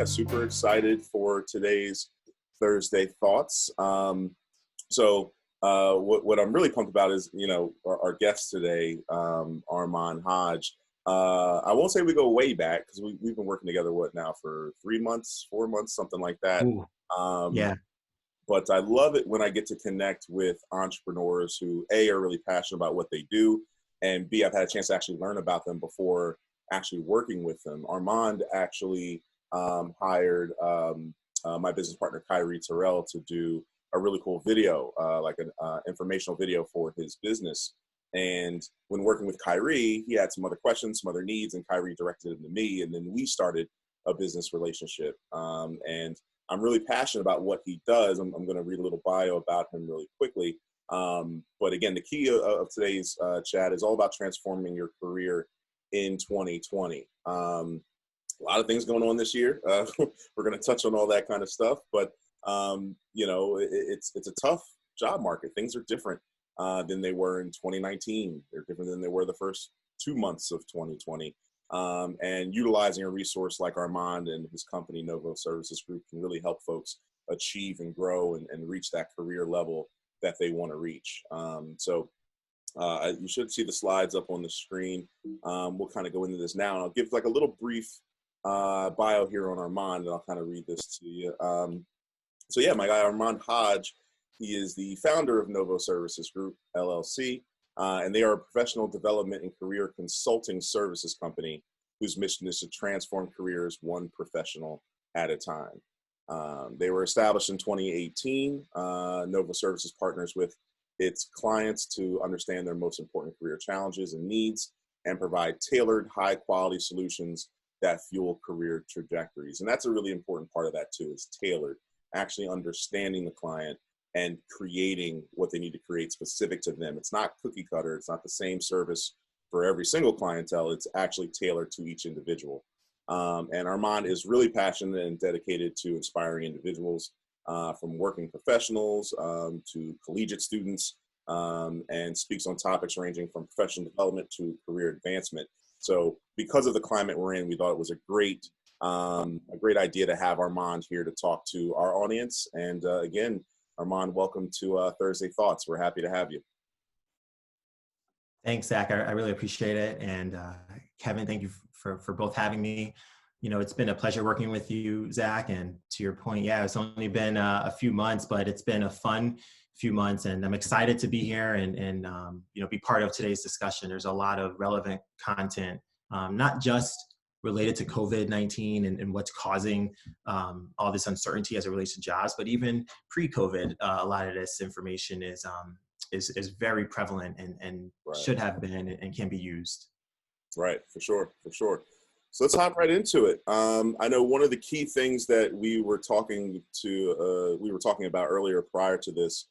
yeah, super excited for today's Thursday Thoughts. What I'm really pumped about is, our guest today, Armand Hodge. I won't say we go way back because we've been working together, for 3 months, 4 months, something like that. Ooh, yeah. But I love it when I get to connect with entrepreneurs who, A, are really passionate about what they do, and B, I've had a chance to actually learn about them before actually working with them. Armand actually hired my business partner, Kyrie Terrell, to do a really cool video, like an informational video for his business. And when working with Kyrie, he had some other questions, some other needs, and Kyrie directed them to me. And then we started a business relationship. And I'm really passionate about what he does. I'm going to read a little bio about him really quickly. But again, the key of today's chat is all about transforming your career in 2020. A lot of things going on this year. We're going to touch on all that kind of stuff, but it's a tough job market. Things are different than they were in 2019. They're different than they were the first 2 months of 2020. And utilizing a resource like Armand and his company, Novo Services Group, can really help folks achieve and grow and reach that career level that they want to reach. You should see the slides up on the screen. We'll kind of go into this now, and I'll give like a little brief bio here on Armand, and I'll kind of read this to you. My guy Armand Hodge, he is the founder of Novo Services Group, LLC, and they are a professional development and career consulting services company whose mission is to transform careers one professional at a time. They were established in 2018. Novo Services partners with its clients to understand their most important career challenges and needs and provide tailored, high-quality solutions that fuel career trajectories. And that's a really important part of that too, is tailored, actually understanding the client and creating what they need to create specific to them. It's not cookie cutter. It's not the same service for every single clientele. It's actually tailored to each individual. And Armand is really passionate and dedicated to inspiring individuals from working professionals to collegiate students, and speaks on topics ranging from professional development to career advancement. So because of the climate we're in, we thought it was a great idea to have Armand here to talk to our audience. And again, Armand, welcome to Thursday Thoughts. We're happy to have you. Thanks, Zach. I really appreciate it. And Kevin, thank you for both having me. It's been a pleasure working with you, Zach. And to your point, yeah, it's only been a few months, but it's been a fun few months. And I'm excited to be here and be part of today's discussion. There's a lot of relevant content, not just related to COVID-19 and what's causing all this uncertainty as it relates to jobs, but even pre-COVID, a lot of this information is very prevalent and Right. Should have been and can be used. Right, for sure. So let's hop right into it. I know one of the key things that we were talking about earlier prior to this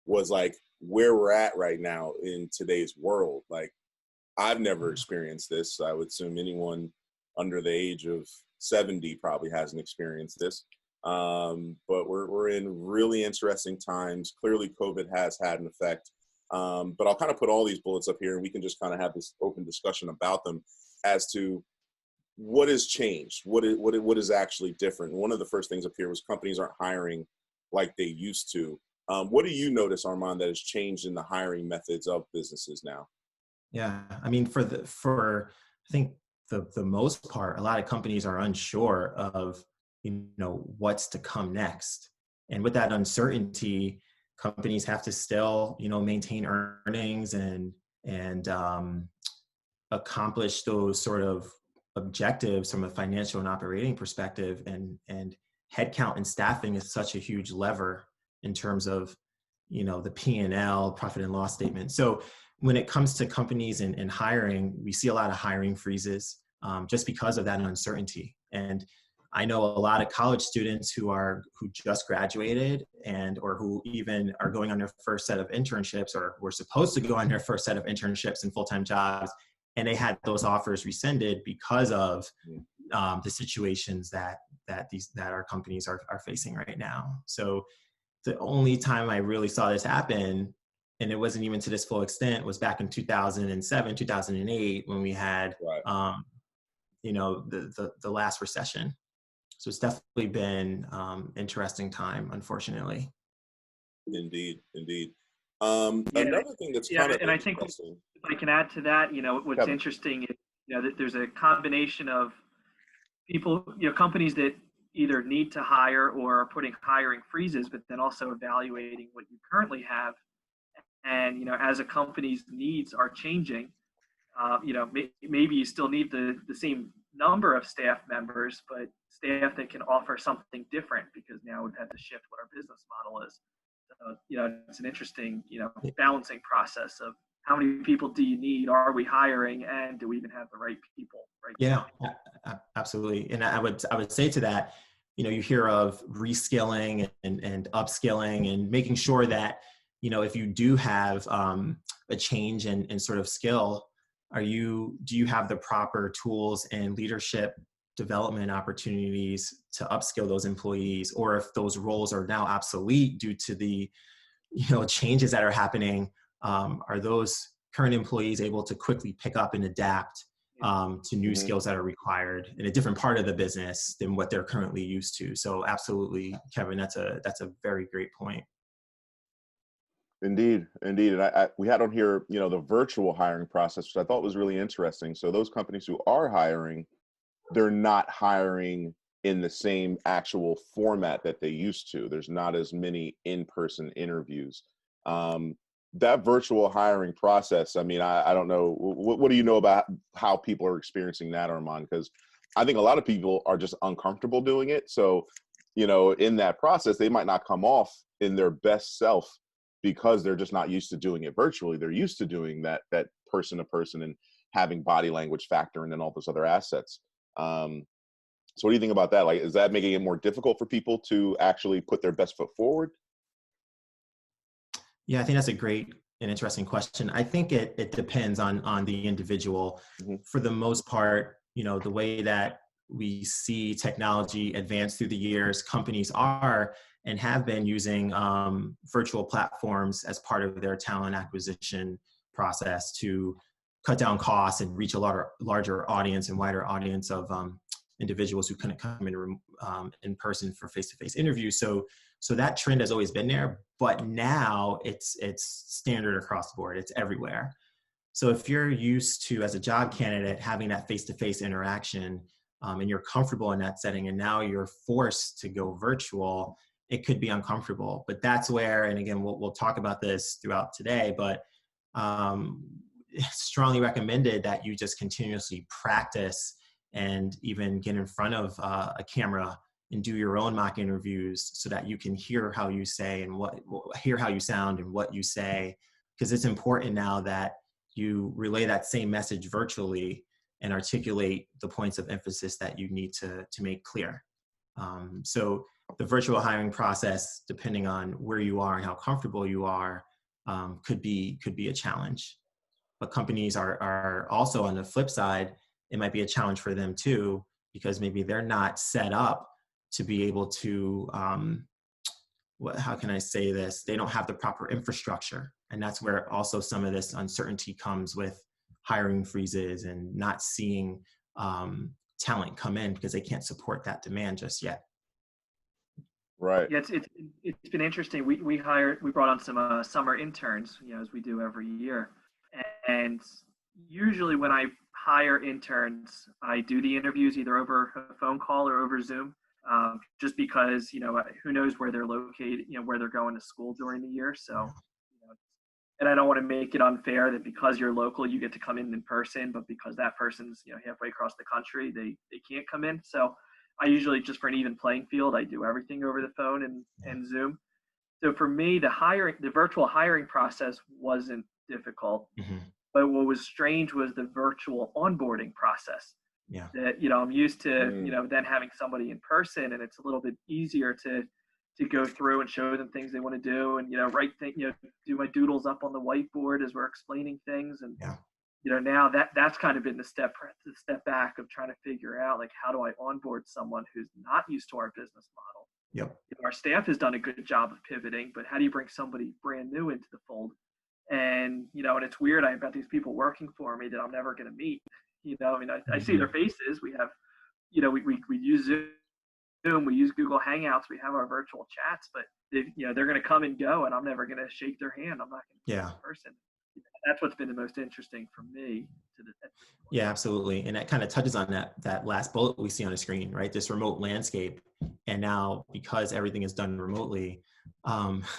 was like where we're at right now in today's world. Like, I've never experienced this. I would assume anyone under the age of 70 probably hasn't experienced this. But we're in really interesting times. Clearly, COVID has had an effect. But I'll kind of put all these bullets up here, and we can just kind of have this open discussion about them as to what has changed, what is actually different. And one of the first things up here was companies aren't hiring like they used to. What do you notice, Armand, that has changed in the hiring methods of businesses now? Yeah, I mean, for I think the most part, a lot of companies are unsure of what's to come next, and with that uncertainty, companies have to still maintain earnings and accomplish those sort of objectives from a financial and operating perspective, and headcount and staffing is such a huge lever in terms of the P&L, profit and loss statement. So when it comes to companies and hiring, we see a lot of hiring freezes just because of that uncertainty. And I know a lot of college students who just graduated or who even are going on their first set of internships or were supposed to go on their first set of internships and full-time jobs, and they had those offers rescinded because of the situations that our companies are facing right now. So the only time I really saw this happen, and it wasn't even to this full extent, was back in 2007, 2008, when we had, Right. the last recession. So it's definitely been interesting time, unfortunately. Indeed, indeed. Yeah, Another thing that's yeah, kind of and I think interesting, if I can add to that, what's Kevin. interesting is, that there's a combination of people, companies that either need to hire or are putting hiring freezes, but then also evaluating what you currently have. And, as a company's needs are changing, maybe you still need the same number of staff members, but staff that can offer something different because now we've had to shift what our business model is. So, it's an interesting, balancing process of how many people do you need? Are we hiring? And do we even have the right people right Yeah, now? absolutely. And I would say to that, you hear of reskilling and upskilling and making sure that, if you do have a change in sort of skill, do you have the proper tools and leadership development opportunities to upskill those employees? Or if those roles are now obsolete due to the, changes that are happening, are those current employees able to quickly pick up and adapt to new Mhm. skills that are required in a different part of the business than what they're currently used to? So absolutely, Kevin, that's a very great point. Indeed, indeed. And we had on here, the virtual hiring process, which I thought was really interesting. So those companies who are hiring, they're not hiring in the same actual format that they used to. There's not as many in-person interviews. Um, that virtual hiring process, I mean, I don't know. What do you know about how people are experiencing that, Armand? Because I think a lot of people are just uncomfortable doing it. So, in that process, they might not come off in their best self because they're just not used to doing it virtually. They're used to doing that person to person and having body language factor and then all those other assets. Um, so what do you think about that? Like, is that making it more difficult for people to actually put their best foot forward? Yeah, I think that's a great and interesting question. I think it depends on the individual. Hmm. For the most part, the way that we see technology advance through the years, companies are and have been using virtual platforms as part of their talent acquisition process to cut down costs and reach a larger audience and wider audience of individuals who couldn't come in person for face-to-face interviews. So that trend has always been there, but now it's standard across the board. It's everywhere. So if you're used to, as a job candidate, having that face-to-face interaction, and you're comfortable in that setting, and now you're forced to go virtual, it could be uncomfortable. But that's where, and again, we'll talk about this throughout today, but it's strongly recommended that you just continuously practice and even get in front of a camera and do your own mock interviews so that you can hear how you say and hear how you sound and what you say, because it's important now that you relay that same message virtually and articulate the points of emphasis that you need to make clear. So the virtual hiring process, depending on where you are and how comfortable you are, could be a challenge. But companies are also, on the flip side, it might be a challenge for them too, because maybe they're not set up to be able to, how can I say this? They don't have the proper infrastructure. And that's where also some of this uncertainty comes with hiring freezes and not seeing talent come in because they can't support that demand just yet. Right. Yeah, it's been interesting. We brought on some summer interns, as we do every year, and usually when I hire interns, I do the interviews either over a phone call or over Zoom, just because who knows where they're located, where they're going to school during the year. So, and I don't want to make it unfair that because you're local, you get to come in person, but because that person's halfway across the country, they can't come in. So I usually, just for an even playing field, I do everything over the phone and Zoom. So for me, the virtual hiring process wasn't difficult, Mm-hmm. but what was strange was the virtual onboarding process. Yeah. That I'm used to then having somebody in person, and it's a little bit easier to go through and show them things they want to do, and write things, do my doodles up on the whiteboard as we're explaining things, and Yeah. now that's kind of been the step back of trying to figure out, like, how do I onboard someone who's not used to our business model? Yep. Our staff has done a good job of pivoting, but how do you bring somebody brand new into the fold? And and it's weird. I've got these people working for me that I'm never going to meet. I mean, I see Mm-hmm. their faces. We have, we use Zoom Zoom, we use Google Hangouts, we have our virtual chats, but they're going to come and go, and I'm never going to shake their hand. I'm not going to see Yeah. them in person. That's what's been the most interesting for me at this point. Yeah, absolutely. And that kind of touches on that last bullet we see on the screen, right? This remote landscape. And now because everything is done remotely,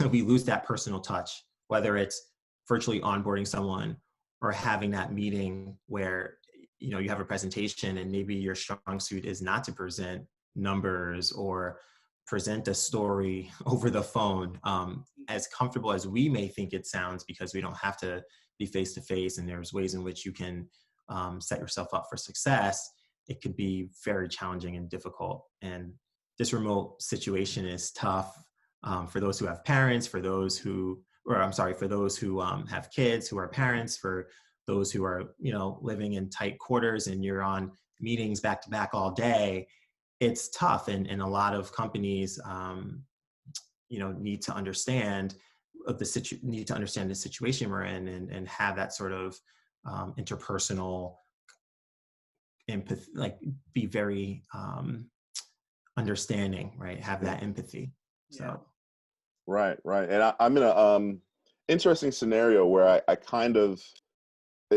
we lose that personal touch, whether it's virtually onboarding someone or having that meeting where, you know, you have a presentation and maybe your strong suit is not to present numbers or present a story over the phone. As comfortable as we may think it sounds, because we don't have to be face to face, and there's ways in which you can set yourself up for success, it could be very challenging and difficult. And this remote situation is tough for those who have parents, for those who have kids who are parents, for those who are, you know, living in tight quarters and you're on meetings back to back all day. It's tough, and a lot of companies, you know, need to understand the situation we're in, and have that sort of interpersonal empathy, like be very understanding, right? Have that empathy. So. Yeah. Right. And I'm in a interesting scenario where I kind of,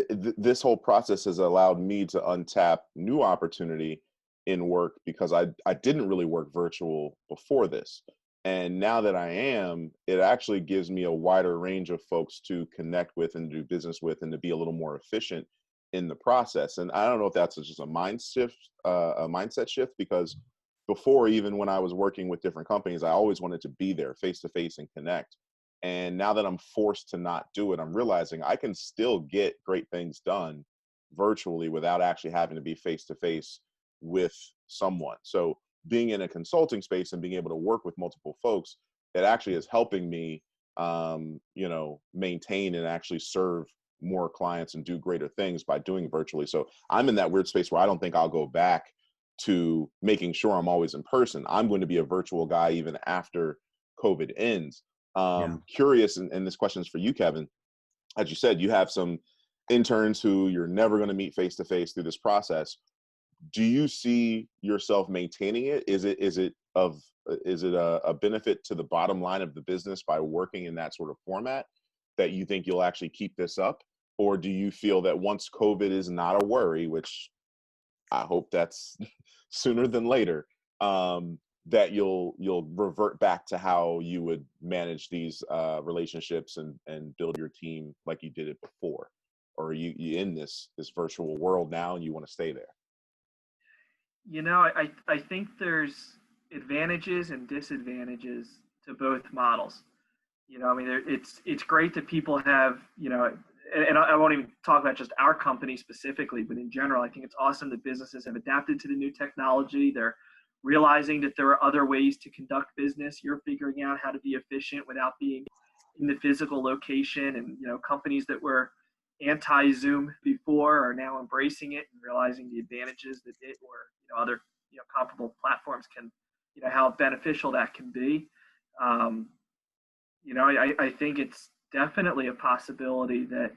this whole process has allowed me to untap new opportunity in work, because I didn't really work virtual before this. And now that I am, it actually gives me a wider range of folks to connect with and do business with, and to be a little more efficient in the process. And I don't know if that's just a mindset shift, because before, even when I was working with different companies, I always wanted to be there face to face and connect. And now that I'm forced to not do it, I'm realizing I can still get great things done virtually without actually having to be face to face with someone. So being in a consulting space and being able to work with multiple folks, it actually is helping me, you know, maintain and actually serve more clients and do greater things by doing virtually. So I'm in that weird space where I don't think I'll go back to making sure I'm always in person. I'm going to be a virtual guy even after COVID ends. Curious, and this question is for you, Kevin. As you said, you have some interns who you're never going to meet face to face through this process. Do you see yourself maintaining it? Is it a benefit to the bottom line of the business by working in that sort of format, that you think you'll actually keep this up? Or do you feel that once COVID is not a worry, which I hope that's sooner than later, that you'll revert back to how you would manage these relationships and build your team like you did it before? Or are you in this virtual world now and you want to stay there? You know, I think there's advantages and disadvantages to both models. You know, I mean, it's great that people have, you know, and I won't even talk about just our company specifically, but in general, I think it's awesome that businesses have adapted to the new technology. They're realizing that there are other ways to conduct business. You're figuring out how to be efficient without being in the physical location. And, you know, companies that were anti-Zoom before are now embracing it and realizing the advantages that it, or, you know, other, you know, comparable platforms can, you know, how beneficial that can be. You know, I think it's definitely a possibility that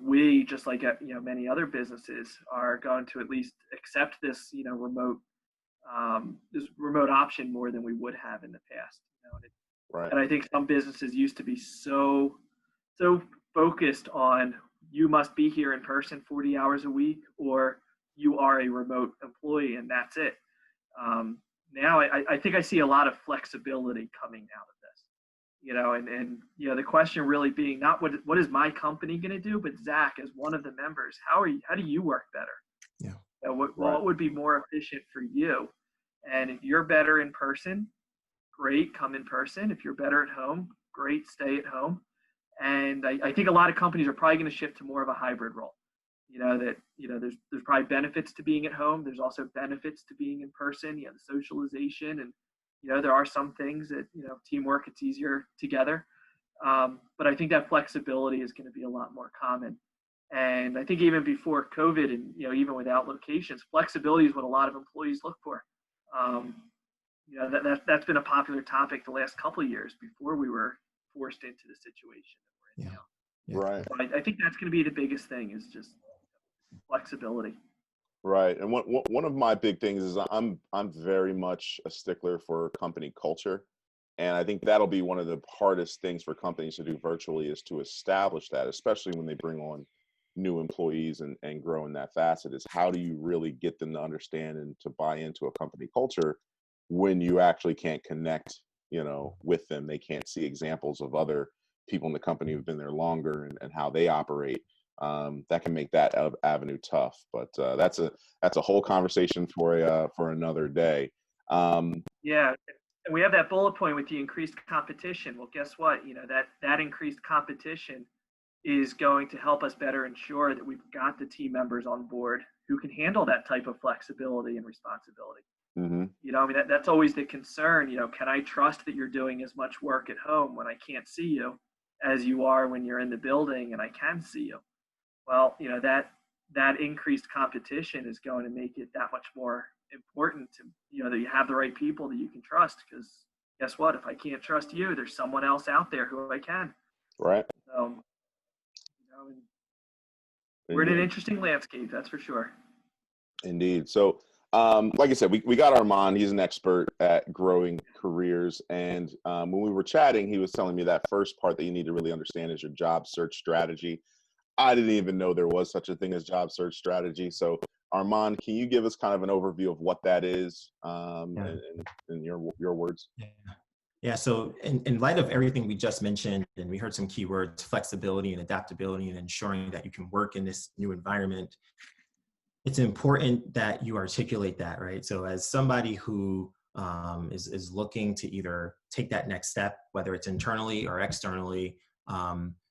we, just like, you know, many other businesses, are going to at least accept this, you know, this remote option more than we would have in the past. You know, Right. and I think some businesses used to be so focused on, you must be here in person 40 hours a week, or you are a remote employee, and that's it. Now I think I see a lot of flexibility coming out of this. You know, and you know, the question really being not what is my company going to do, but Zach, as one of the members, how do you work better? Yeah. You know, what would be more efficient for you? And if you're better in person, great, come in person. If you're better at home, great, stay at home. And I think a lot of companies are probably going to shift to more of a hybrid role. You know, that, you know, there's probably benefits to being at home. There's also benefits to being in person. You know, the socialization, and, you know, there are some things that, you know, teamwork, it's easier together. But I think that flexibility is going to be a lot more common. And I think even before COVID, and, you know, even without locations, flexibility is what a lot of employees look for. You know, that's been a popular topic the last couple of years before we were forced into the situation that we're in now. Right. So I think that's going to be the biggest thing, is just flexibility. Right. And one of my big things is I'm very much a stickler for company culture. And I think that'll be one of the hardest things for companies to do virtually is to establish that, especially when they bring on new employees and grow in that facet, is how do you really get them to understand and to buy into a company culture when you actually can't connect, with them. They can't see examples of other people in the company who've been there longer and how they operate. That can make that avenue tough, but that's a whole conversation for another day. Um, Yeah, and we have that bullet point with the increased competition. Well, guess what? That increased competition is going to help us better ensure that we've got the team members on board who can handle that type of flexibility and responsibility. mhm. I mean, that's always the concern. Can I trust that you're doing as much work at home when I can't see you as you are when you're in the building and I can see you? Well, that increased competition is going to make it that much more important to, that you have the right people that you can trust. Because guess what? If I can't trust you, there's someone else out there who I can. Right. So, and we're in an Indeed. interesting landscape, that's for sure. Indeed. So, like I said, we got Armand. He's an expert at growing careers. And when we were chatting, he was telling me that first part that you need to really understand is your job search strategy. I didn't even know there was such a thing as job search strategy. So, Armand, can you give us kind of an overview of what that is, Yeah. in your words? Yeah. Yeah. So in light of everything we just mentioned, and we heard some keywords, flexibility and adaptability and ensuring that you can work in this new environment, it's important that you articulate that, right? So as somebody who is looking to either take that next step, whether it's internally or externally,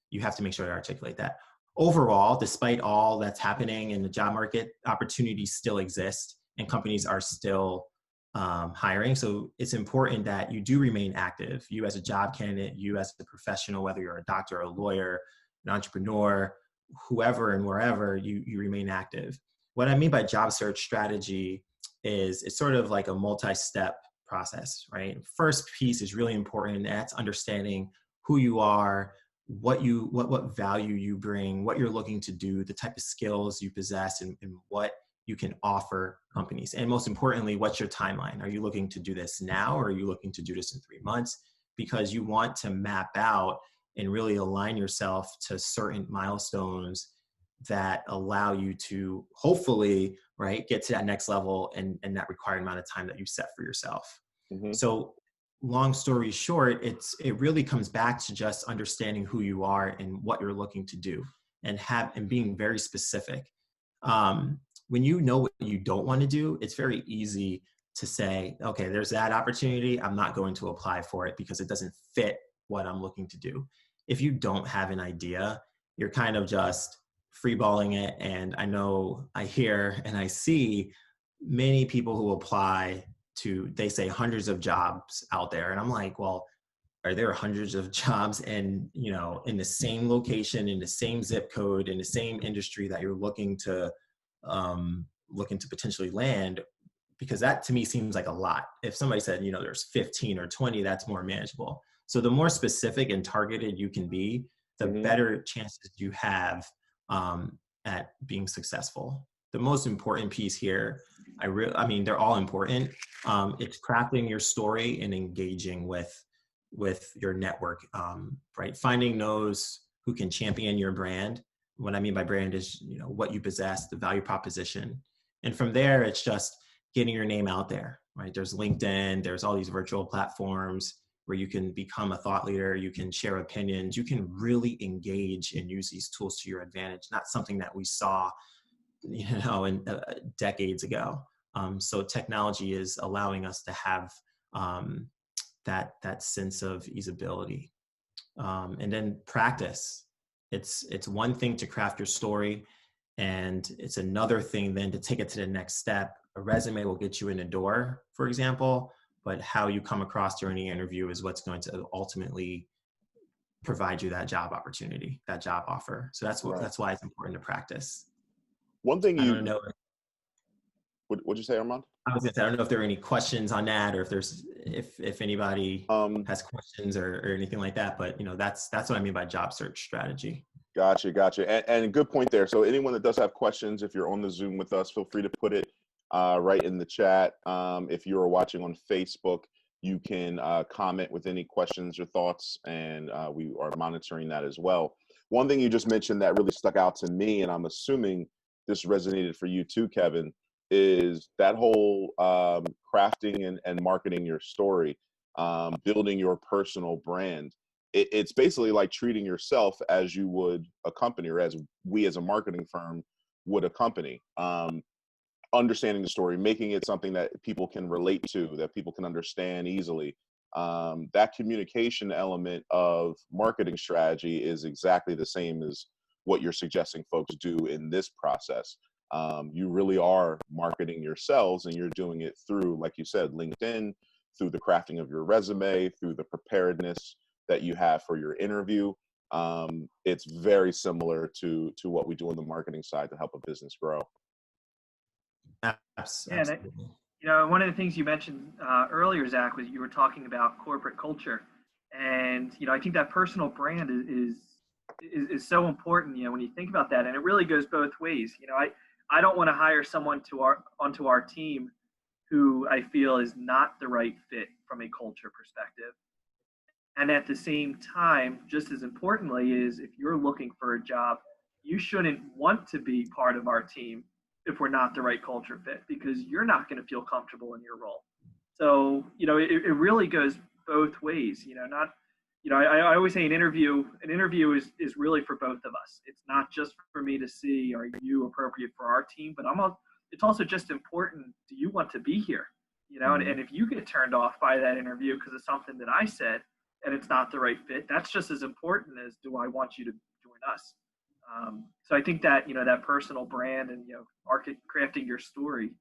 you have to make sure to articulate that. Overall, despite all that's happening in the job market, opportunities still exist and companies are still hiring. So it's important that you do remain active. You as a job candidate, you as a professional, whether you're a doctor, a lawyer, an entrepreneur, whoever and wherever, you remain active. What I mean by job search strategy is it's sort of like a multi-step process, right? First piece is really important, and that's understanding who you are, what value you bring, what you're looking to do, the type of skills you possess, and what you can offer companies. And most importantly, what's your timeline? Are you looking to do this now, or are you looking to do this in 3 months? Because you want to map out and really align yourself to certain milestones that allow you to hopefully, right, get to that next level and that required amount of time that you set for yourself. Mm-hmm. So long story short, it really comes back to just understanding who you are and what you're looking to do, and being very specific. When you know what you don't want to do, it's very easy to say, okay, there's that opportunity. I'm not going to apply for it because it doesn't fit what I'm looking to do. If you don't have an idea, you're kind of just freeballing it. And I hear and I see many people who apply to, they say hundreds of jobs out there. And I'm like, well, are there hundreds of jobs in the same location, in the same zip code, in the same industry that you're looking to potentially land? Because that to me seems like a lot. If somebody said, there's 15 or 20, that's more manageable. So the more specific and targeted you can be, the Mm-hmm. better chances you have at being successful. The most important piece here, I mean, they're all important. It's crafting your story and engaging with your network, right? Finding those who can champion your brand. What I mean by brand is, what you possess, the value proposition. And from there, it's just getting your name out there, right? There's LinkedIn, there's all these virtual platforms where you can become a thought leader, you can share opinions, you can really engage and use these tools to your advantage, not something that we saw, in decades ago. So technology is allowing us to have that sense of easeability. And then practice. It's one thing to craft your story, and it's another thing then to take it to the next step. A resume will get you in the door, for example, but how you come across during the interview is what's going to ultimately provide you that job opportunity, that job offer. So that's why it's important to practice. One thing I don't know. What'd you say, Armand? I don't know if there are any questions on that, or if anybody has questions or anything like that. But that's what I mean by job search strategy. Gotcha. And good point there. So anyone that does have questions, if you're on the Zoom with us, feel free to put it right in the chat. If you're watching on Facebook, you can comment with any questions or thoughts, and we are monitoring that as well. One thing you just mentioned that really stuck out to me, and I'm assuming this resonated for you too, Kevin, is that whole crafting and marketing your story, building your personal brand. It's basically like treating yourself as you would a company, or as we as a marketing firm would a company. Understanding the story, making it something that people can relate to, that people can understand easily. That communication element of marketing strategy is exactly the same as what you're suggesting folks do in this process. You really are marketing yourselves, and you're doing it through, like you said, LinkedIn, through the crafting of your resume, through the preparedness that you have for your interview. It's very similar to what we do on the marketing side to help a business grow. Absolutely. One of the things you mentioned earlier, Zach, was you were talking about corporate culture, and I think that personal brand is so important. When you think about that, and it really goes both ways. I don't want to hire someone onto our team who I feel is not the right fit from a culture perspective. And at the same time, just as importantly, is if you're looking for a job, you shouldn't want to be part of our team if we're not the right culture fit, because you're not going to feel comfortable in your role. So, it really goes both ways. I always say an interview is really for both of us. It's not just for me to see, are you appropriate for our team, but it's also just important, do you want to be here? And if you get turned off by that interview because of something that I said and it's not the right fit, that's just as important as, do I want you to join us? So I think that, that personal brand and, crafting your story,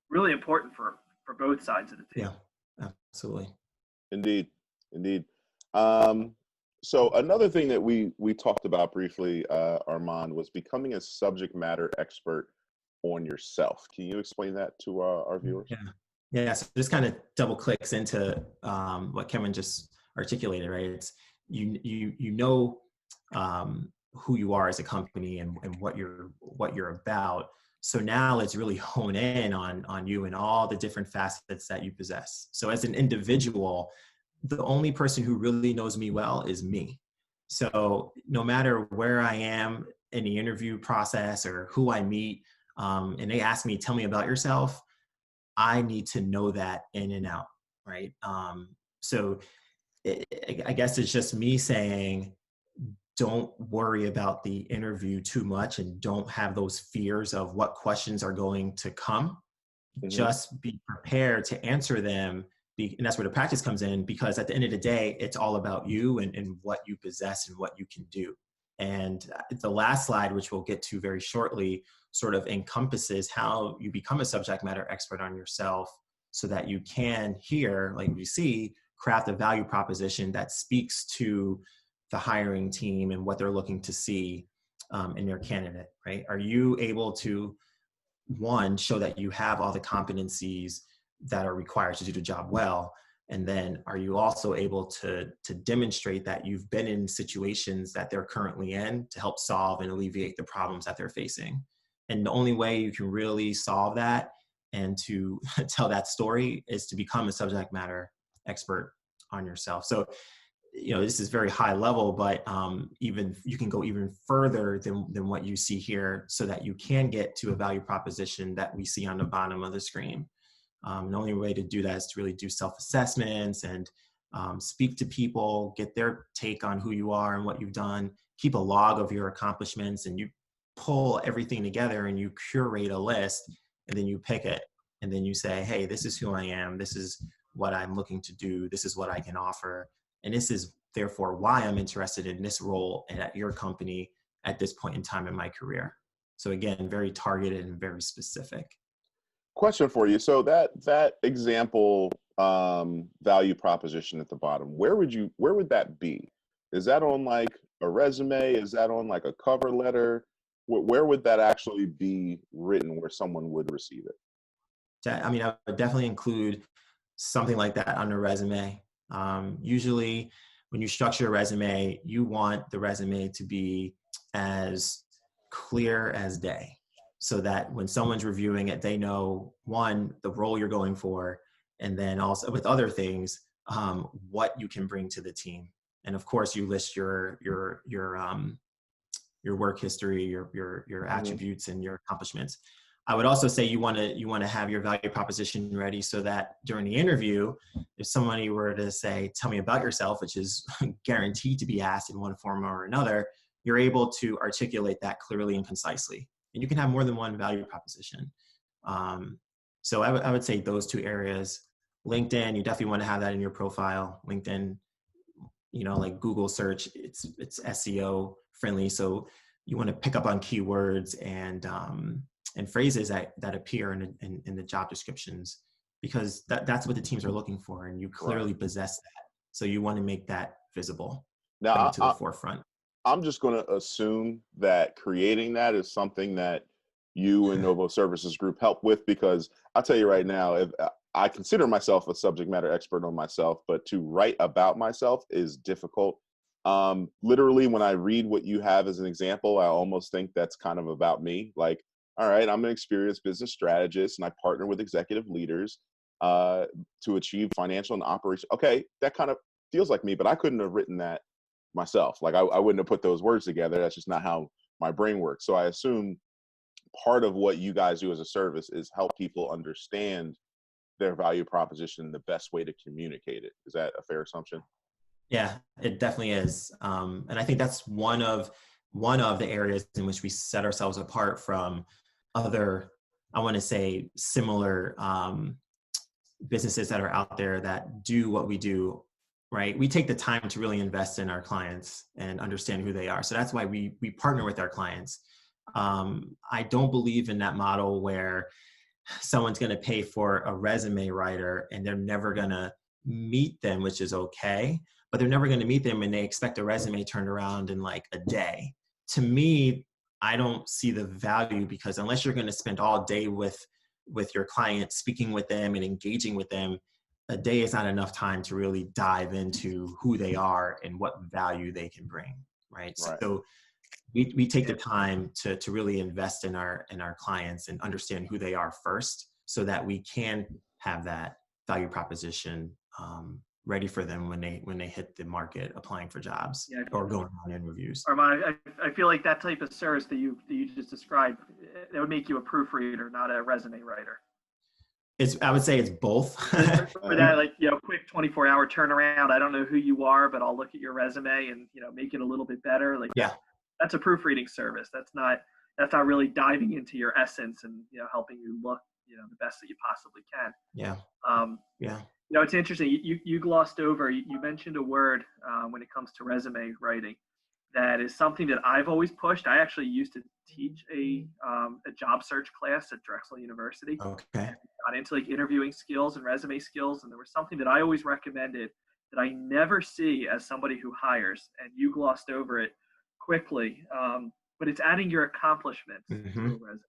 really important for both sides of the table. Yeah, absolutely. Indeed. So another thing that we talked about briefly, Armand, was becoming a subject matter expert on yourself. Can you explain that to our viewers? Yeah. So this kind of double clicks into what Kevin just articulated, right? It's who you are as a company and what you're about. So now let's really hone in on you and all the different facets that you possess. So as an individual, the only person who really knows me well is me. So no matter where I am in the interview process or who I meet, and they ask me, tell me about yourself, I need to know that in and out, right? So I guess it's just me saying, don't worry about the interview too much and don't have those fears of what questions are going to come. Mm-hmm. Just be prepared to answer them. And that's where the practice comes in, because at the end of the day, it's all about you and what you possess and what you can do. And the last slide, which we'll get to very shortly, sort of encompasses how you become a subject matter expert on yourself so that you can here, like we see, craft a value proposition that speaks to the hiring team and what they're looking to see in their candidate, right? Are you able to, one, show that you have all the competencies that are required to do the job well? And then are you also able to demonstrate that you've been in situations that they're currently in to help solve and alleviate the problems that they're facing? And the only way you can really solve that and to tell that story is to become a subject matter expert on yourself. So, this is very high level, but even you can go even further than what you see here so that you can get to a value proposition that we see on the bottom of the screen. The only way to do that is to really do self-assessments and speak to people, get their take on who you are and what you've done, keep a log of your accomplishments, and you pull everything together and you curate a list, and then you pick it. And then you say, hey, this is who I am. This is what I'm looking to do. This is what I can offer. And this is therefore why I'm interested in this role and at your company at this point in time in my career. So again, very targeted and very specific. Question for you. So that example value proposition at the bottom, where would that be? Is that on like a resume? Is that on like a cover letter? Where would that actually be written where someone would receive it? I mean, I would definitely include something like that on a resume. Usually when you structure a resume, you want the resume to be as clear as day, so that when someone's reviewing it, they know, one, the role you're going for, and then also with other things, what you can bring to the team. And of course, you list your work history, your attributes, and your accomplishments. I would also say you want to have your value proposition ready, so that during the interview, if somebody were to say, "Tell me about yourself," which is guaranteed to be asked in one form or another, you're able to articulate that clearly and concisely. And you can have more than one value proposition. So I would say those two areas. LinkedIn, you definitely want to have that in your profile. LinkedIn, like Google search, it's SEO friendly. So you want to pick up on keywords and phrases that appear in the job descriptions, because that's what the teams are looking for, and you clearly possess that. So you want to make that visible, Now, to the forefront. I'm just going to assume that creating that is something that you and Novo Services Group help with, because I'll tell you right now, if I consider myself a subject matter expert on myself, but to write about myself is difficult. Literally, when I read what you have as an example, I almost think that's kind of about me. Like, all right, I'm an experienced business strategist and I partner with executive leaders to achieve financial and operational. Okay, that kind of feels like me, but I couldn't have written that myself. Like I wouldn't have put those words together. That's just not how my brain works. So I assume part of what you guys do as a service is help people understand their value proposition, the best way to communicate it. Is that a fair assumption? Yeah, it definitely is. And I think that's one of the areas in which we set ourselves apart from other, I want to say, similar businesses that are out there that do what we do, right? We take the time to really invest in our clients and understand who they are. So that's why we partner with our clients. I don't believe in that model where someone's going to pay for a resume writer and they're never going to meet them, which is okay, but they're never going to meet them and they expect a resume turned around in like a day. To me, I don't see the value, because unless you're going to spend all day with your client, speaking with them and engaging with them, a day is not enough time to really dive into who they are and what value they can bring, right? So we take the time to really invest in our clients and understand who they are first, so that we can have that value proposition ready for them when they hit the market applying for jobs or going on interviews. Armand, I feel like that type of service that you just described, that would make you a proofreader, not a resume writer. I would say it's both. For that, like, quick 24-hour turnaround. I don't know who you are, but I'll look at your resume and, make it a little bit better. Like, that's a proofreading service. That's not really diving into your essence and, helping you look, the best that you possibly can. Yeah. It's interesting. You glossed over, you mentioned a word when it comes to resume writing that is something that I've always pushed. I actually used to teach a job search class at Drexel University. Okay. Got into like interviewing skills and resume skills, and there was something that I always recommended that I never see as somebody who hires, and you glossed over it quickly, but it's adding your accomplishments to a resume.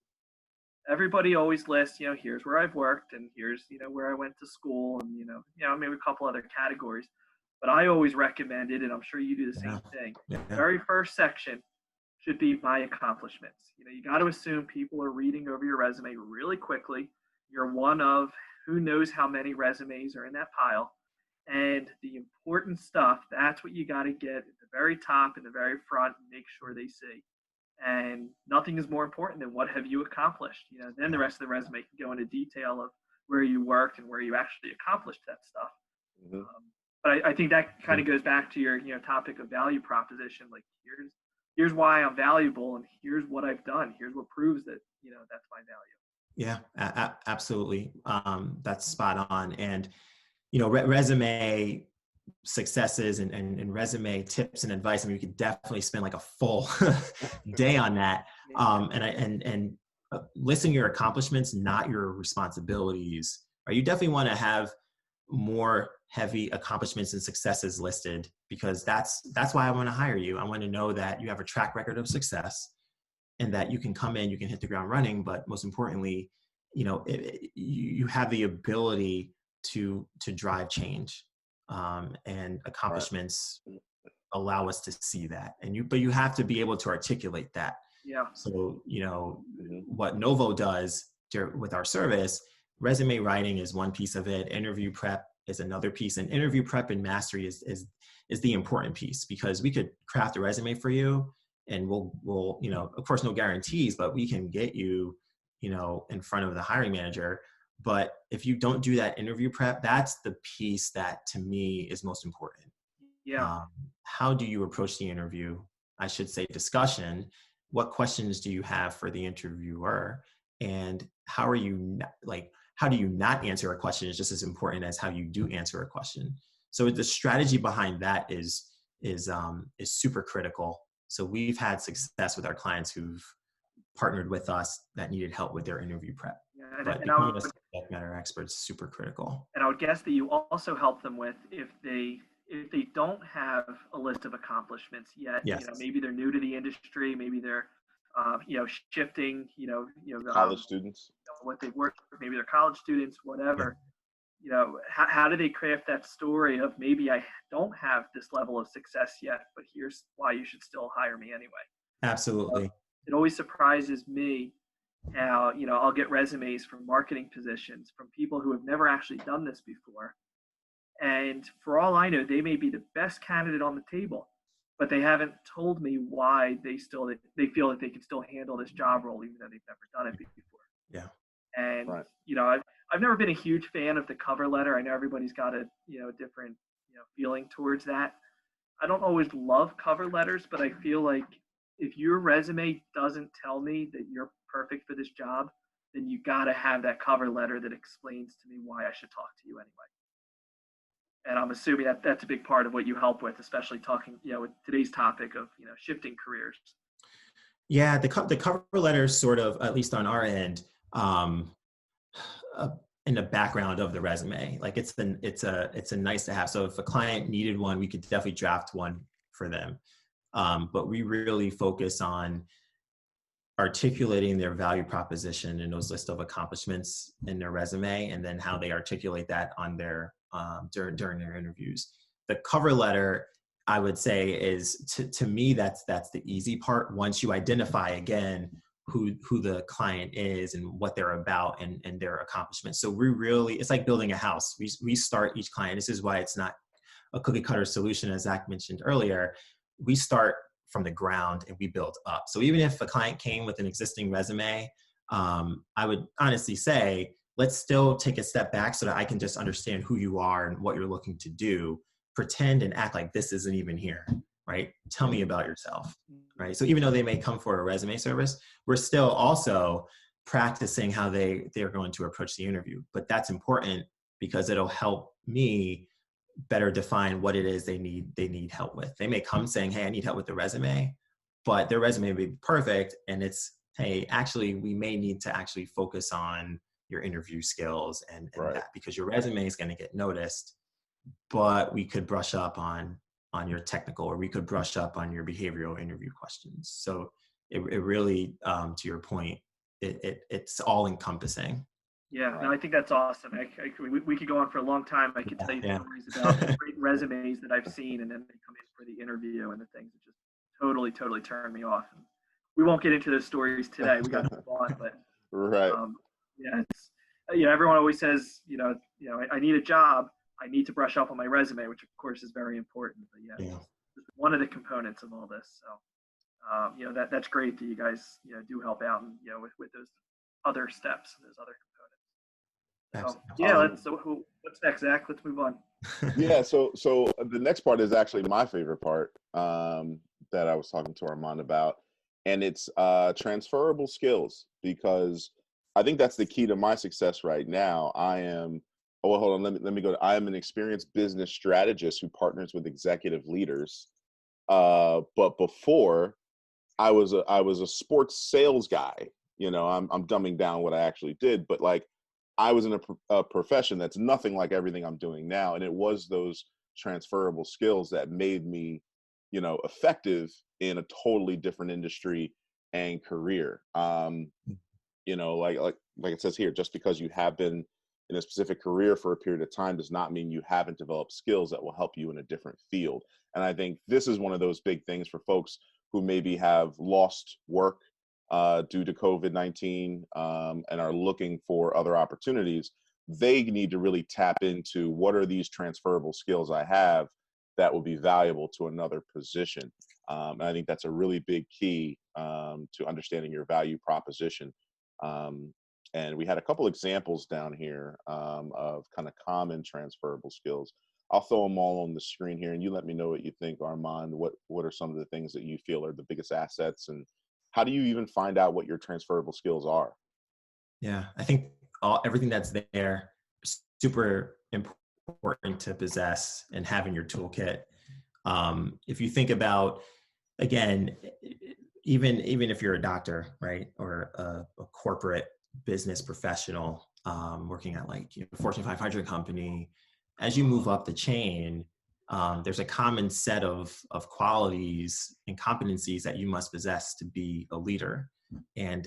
Everybody always lists, here's where I've worked, and here's, where I went to school, and, maybe a couple other categories. But I always recommended, and I'm sure you do the same thing, the very first section should be my accomplishments. You got to assume people are reading over your resume really quickly. You're one of who knows how many resumes are in that pile. And the important stuff, that's what you got to get at the very top and the very front and make sure they see. And nothing is more important than what have you accomplished. Then the rest of the resume can go into detail of where you worked and where you actually accomplished that stuff. But I think that kind of goes back to your topic of value proposition. Like, here's why I'm valuable, and here's what I've done. Here's what proves that that's my value. Yeah, absolutely. That's spot on. And resume successes and resume tips and advice. I mean, we could definitely spend like a full day on that. And listing your accomplishments, not your responsibilities. Right? You definitely want to have more heavy accomplishments and successes listed, because that's why I want to hire you. I want to know that you have a track record of success and that you can come in, you can hit the ground running, but most importantly, you have the ability to drive change. and accomplishments allow us to see that. But you have to be able to articulate that. Yeah. So, what Novo does with our service, resume writing is one piece of it. Interview prep is another piece, and interview prep and mastery is the important piece, because we could craft a resume for you, and we'll of course, no guarantees, but we can get you, in front of the hiring manager. But if you don't do that interview prep, that's the piece that to me is most important. Yeah. How do you approach the interview? I should say discussion. What questions do you have for the interviewer? And how do you not answer a question is just as important as how you do answer a question. So the strategy behind that is super critical. So we've had success with our clients who've partnered with us that needed help with their interview prep. Yeah, But becoming a subject matter expert is super critical. And I would guess that you also help them with if they don't have a list of accomplishments yet. Yes. Maybe they're new to the industry, maybe they're shifting, college students, what they've worked, maybe they're college students, whatever. Yeah. How do they craft that story of, maybe I don't have this level of success yet, but here's why you should still hire me anyway. Absolutely. It always surprises me how, I'll get resumes from marketing positions from people who have never actually done this before. And for all I know, they may be the best candidate on the table, but they haven't told me why they feel that they can still handle this job role, even though they've never done it before. Yeah. And, right. I've never been a huge fan of the cover letter. I know everybody's got a, different, feeling towards that. I don't always love cover letters, but I feel like if your resume doesn't tell me that you're perfect for this job, then you got to have that cover letter that explains to me why I should talk to you anyway. And I'm assuming that that's a big part of what you help with, especially talking, with today's topic of, shifting careers. Yeah, the cover letter is sort of, at least on our end, in the background of the resume. Like it's a nice to have. So if a client needed one, we could definitely draft one for them. But we really focus on articulating their value proposition and those list of accomplishments in their resume, and then how they articulate that on their during their interviews. The cover letter, I would say, is to me that's the easy part. Once you identify again who the client is and what they're about and their accomplishments. So it's like building a house. We start each client. This is why it's not a cookie cutter solution, as Zach mentioned earlier. We start from the ground and we build up. So even if a client came with an existing resume, I would honestly say, let's still take a step back so that I can just understand who you are and what you're looking to do. Pretend and act like this isn't even here, right? Tell me about yourself, right? So even though they may come for a resume service, we're still also practicing how they're going to approach the interview. But that's important because it'll help me better define what it is they need help with. They may come saying, hey, I need help with the resume, but their resume may be perfect. And it's, hey, actually, we may need to actually focus on your interview skills and right. that, because your resume is going to get noticed, but we could brush up on your technical, or we could brush up on your behavioral interview questions. So it really, to your point, it's all encompassing. Yeah, no, I think that's awesome. We could go on for a long time. I could tell you stories about great resumes that I've seen, and then they come in for the interview and the things that just totally turn me off. And we won't get into those stories today. We got to move on, but right. It's everyone always says, I need a job. I need to brush up on my resume, which of course is very important. But it's one of the components of all this. So, that's great that you guys, do help out and with those other steps, those other components. So, what's next, Zach? Let's move on. Yeah. So the next part is actually my favorite part that I was talking to Armand about, and it's transferable skills, because I think that's the key to my success right now. I am. Oh, well, hold on. Let me go. I am an experienced business strategist who partners with executive leaders. But before, I was a sports sales guy. I'm dumbing down what I actually did, but like, I was in a profession that's nothing like everything I'm doing now. And it was those transferable skills that made me, effective in a totally different industry and career. Like it says here, just because you have been in a specific career for a period of time does not mean you haven't developed skills that will help you in a different field. And I think this is one of those big things for folks who maybe have lost work due to COVID-19 and are looking for other opportunities. They need to really tap into what are these transferable skills I have that will be valuable to another position. And I think that's a really big key to understanding your value proposition. And we had a couple examples down here of kind of common transferable skills. I'll throw them all on the screen here, and you let me know what you think, Armand. What are some of the things that you feel are the biggest assets, and how do you even find out what your transferable skills are? Yeah, I think everything that's there is super important to possess and have in your toolkit. If you think about, again, even if you're a doctor, right, or a corporate business professional working at like Fortune 500 company, as you move up the chain, there's a common set of qualities and competencies that you must possess to be a leader. And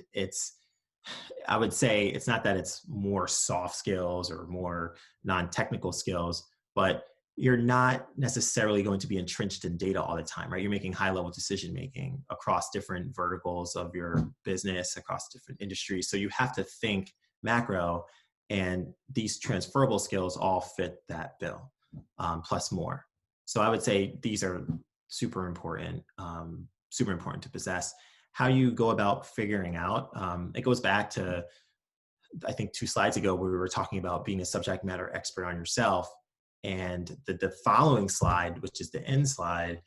I would say it's not that it's more soft skills or more non-technical skills, but you're not necessarily going to be entrenched in data all the time, right? You're making high-level decision-making across different verticals of your business, across different industries. So you have to think macro, and these transferable skills all fit that bill, plus more. So I would say these are super important to possess. How you go about figuring out, it goes back to, I think 2 slides ago, where we were talking about being a subject matter expert on yourself. And the following slide, which is the end slide,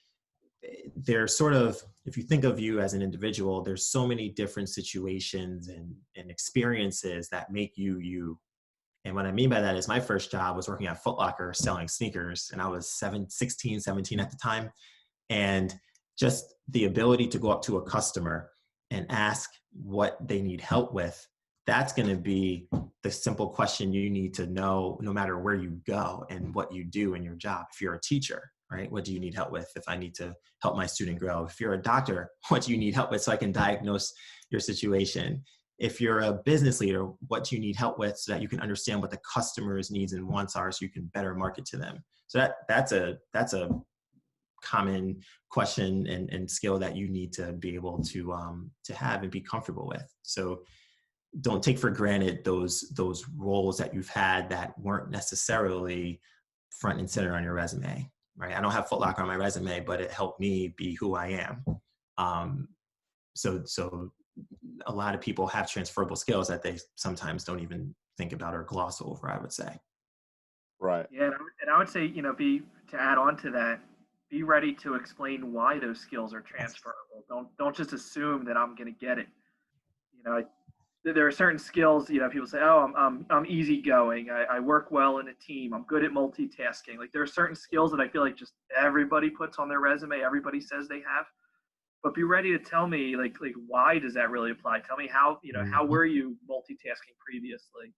there's sort of, if you think of you as an individual, there's so many different situations and experiences that make you you. And what I mean by that is my first job was working at Foot Locker selling sneakers, and I was 16, 17 at the time. And just the ability to go up to a customer and ask what they need help with, that's going to be the simple question you need to know no matter where you go and what you do in your job. If you're a teacher, right, what do you need help with? If I need to help my student grow. If you're a doctor, what do you need help with so I can diagnose your situation? If you're a business leader, what do you need help with so that you can understand what the customer's needs and wants are so you can better market to them? So that's a common question and skill that you need to be able to have and be comfortable with. So don't take for granted those roles that you've had that weren't necessarily front and center on your resume, right? I don't have Foot Locker on my resume, but it helped me be who I am. So a lot of people have transferable skills that they sometimes don't even think about or gloss over, I would say. Right. Yeah, and I would say, to add on to that, be ready to explain why those skills are transferable. Don't just assume that I'm going to get it. There are certain skills, people say, oh, I'm easygoing. I work well in a team. I'm good at multitasking. Like, there are certain skills that I feel like just everybody puts on their resume. Everybody says they have. But be ready to tell me, like why does that really apply? Tell me how, how were you multitasking previously?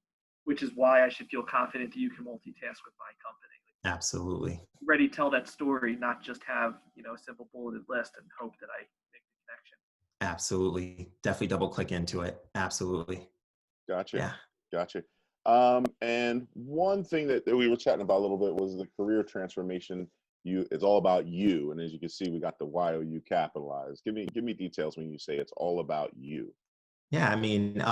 Which is why I should feel confident that you can multitask with my company. Absolutely. Ready to tell that story, not just have, a simple bulleted list and hope that I make the connection. Absolutely. Definitely double click into it. Absolutely. Gotcha. Yeah. Gotcha. And one thing that we were chatting about a little bit was the career transformation. It's all about you. And as you can see, we got the YOU capitalized. Give me details when you say it's all about you. Yeah. I mean,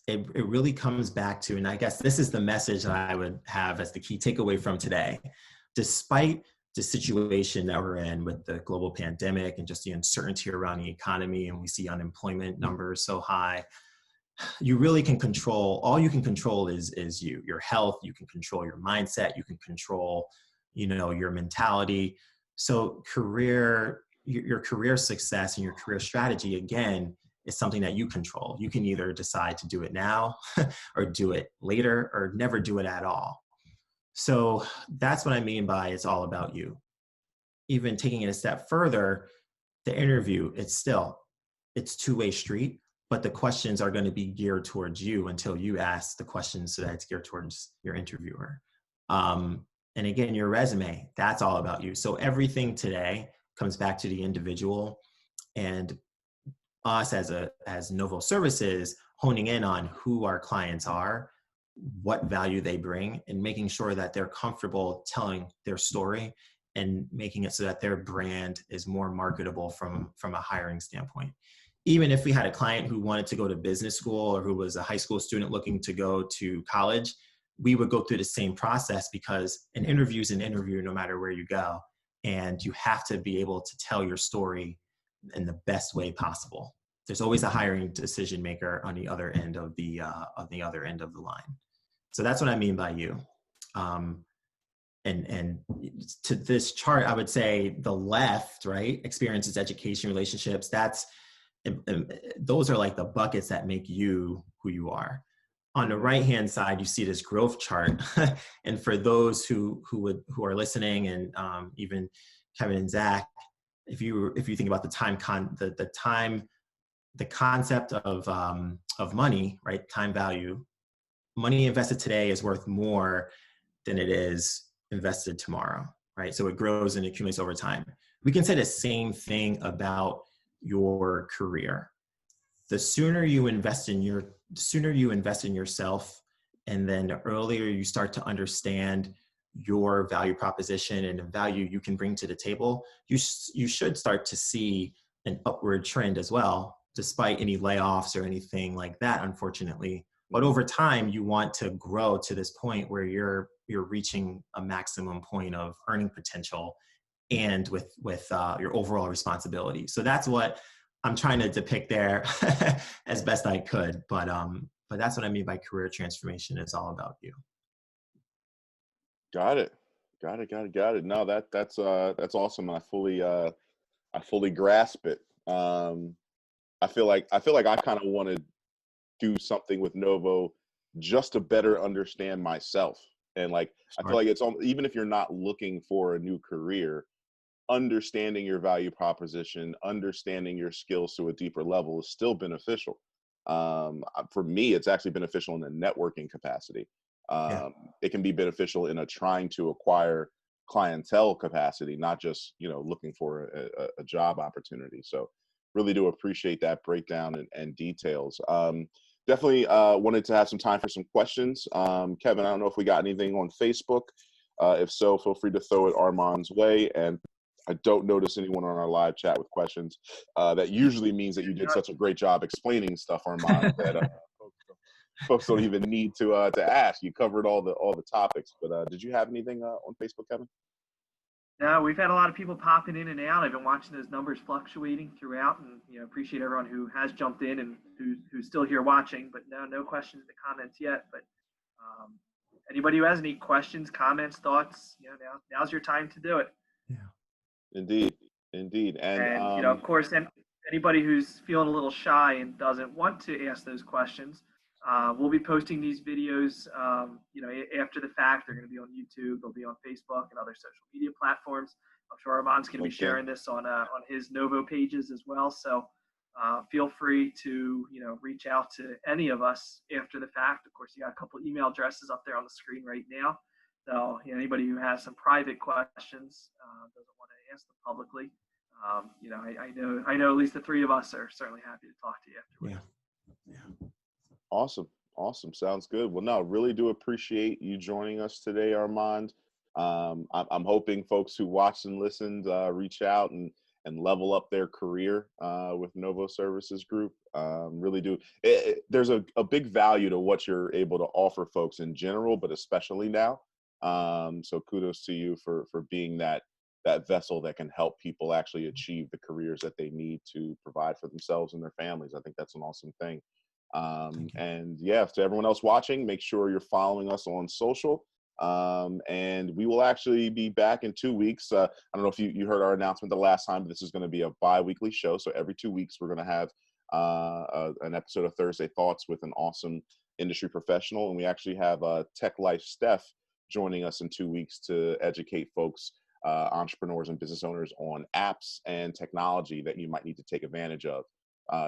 it really comes back to, and I guess this is the message that I would have as the key takeaway from today. Despite the situation that we're in with the global pandemic and just the uncertainty around the economy, and we see unemployment numbers so high, you really can control, all you can control is your health. You can control your mindset. You can control, your mentality. So your career success and your career strategy, again, is something that you control. You can either decide to do it now or do it later or never do it at all. So that's what I mean by it's all about you. Even taking it a step further, the interview, it's two-way street, but the questions are going to be geared towards you until you ask the questions so that it's geared towards your interviewer. And again, your resume, that's all about you. So everything today comes back to the individual, and us as Novo Services honing in on who our clients are. what value they bring, and making sure that they're comfortable telling their story and making it so that their brand is more marketable from a hiring standpoint. Even if we had a client who wanted to go to business school or who was a high school student looking to go to college, we would go through the same process, because an interview is an interview no matter where you go. And you have to be able to tell your story in the best way possible. There's always a hiring decision maker on the other end of the line. So that's what I mean by you. And to this chart, I would say the left, right? Experiences, education, relationships. Those are like the buckets that make you who you are. On the right-hand side, you see this growth chart. And for those who are listening, and even Kevin and Zach, if you think about the concept of money, right? Time value. Money invested today is worth more than it is invested tomorrow, right? So it grows and accumulates over time. We can say the same thing about your career. The sooner you invest in yourself, and then the earlier you start to understand your value proposition and the value you can bring to the table, you should start to see an upward trend as well, despite any layoffs or anything like that, unfortunately. But over time, you want to grow to this point where you're reaching a maximum point of earning potential, and with your overall responsibility. So that's what I'm trying to depict there as best I could. But that's what I mean by career transformation. It's all about you. Got it. No, that's awesome. I fully grasp it. I feel like I kind of want to do something with Novo just to better understand myself. And like, I feel like it's even if you're not looking for a new career, understanding your value proposition, understanding your skills to a deeper level is still beneficial. For me, it's actually beneficial in a networking capacity. It can be beneficial in a trying to acquire clientele capacity, not just, looking for a job opportunity. So really do appreciate that breakdown and details. Definitely wanted to have some time for some questions. Kevin, I don't know if we got anything on Facebook. If so, feel free to throw it Armand's way. And I don't notice anyone on our live chat with questions. That usually means that you did such a great job explaining stuff, Armand, that folks don't even need to ask. You covered all the topics. But did you have anything on Facebook, Kevin? No, we've had a lot of people popping in and out. I've been watching those numbers fluctuating throughout, and appreciate everyone who has jumped in and who's still here watching. But no questions in the comments yet. But anybody who has any questions, comments, thoughts, now's your time to do it. Yeah. Indeed. And of course, anybody who's feeling a little shy and doesn't want to ask those questions, we'll be posting these videos, after the fact. They're going to be on YouTube. They'll be on Facebook and other social media platforms. I'm sure Armand's going to be sharing this on his Novo pages as well. So feel free to reach out to any of us after the fact. Of course, you got a couple email addresses up there on the screen right now. So anybody who has some private questions, doesn't want to ask them publicly, I know at least the three of us are certainly happy to talk to you afterwards. Yeah. Awesome. Sounds good. Well, no, really do appreciate you joining us today, Armand. I'm hoping folks who watched and listened reach out and level up their career with Novo Services Group. Really do. There's a big value to what you're able to offer folks in general, but especially now. So kudos to you for being that vessel that can help people actually achieve the careers that they need to provide for themselves and their families. I think that's an awesome thing. And yeah, to everyone else watching, make sure you're following us on social. And we will actually be back in 2 weeks. I don't know if you heard our announcement the last time, but this is going to be a bi-weekly show. So every 2 weeks, we're going to have an episode of Thursday Thoughts with an awesome industry professional. And we actually have Tech Life Steph joining us in 2 weeks to educate folks, entrepreneurs and business owners, on apps and technology that you might need to take advantage of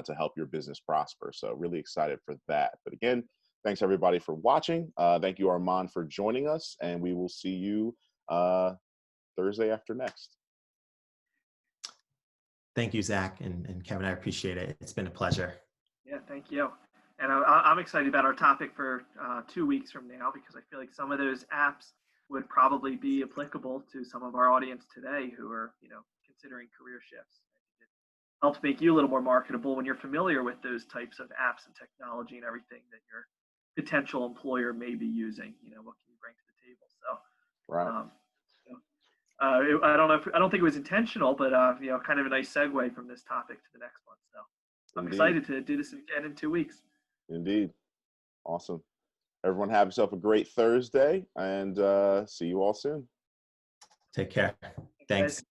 to help your business prosper. So really excited for that. But again, thanks everybody for watching. Thank you, Armand, for joining us, and we will see you Thursday after next. Thank you, Zach and Kevin. I appreciate it. It's been a pleasure. Yeah, thank you. And I'm excited about our topic for 2 weeks from now, because I feel like some of those apps would probably be applicable to some of our audience today who are, considering career shifts. It helps make you a little more marketable when you're familiar with those types of apps and technology and everything that your potential employer may be using. What can you bring to the table? So, Right. I don't think it was intentional, but kind of a nice segue from this topic to the next one. So I'm Indeed. excited to do this again in 2 weeks. Indeed. Awesome. Everyone have yourself a great Thursday, and see you all soon. Take care. Thanks.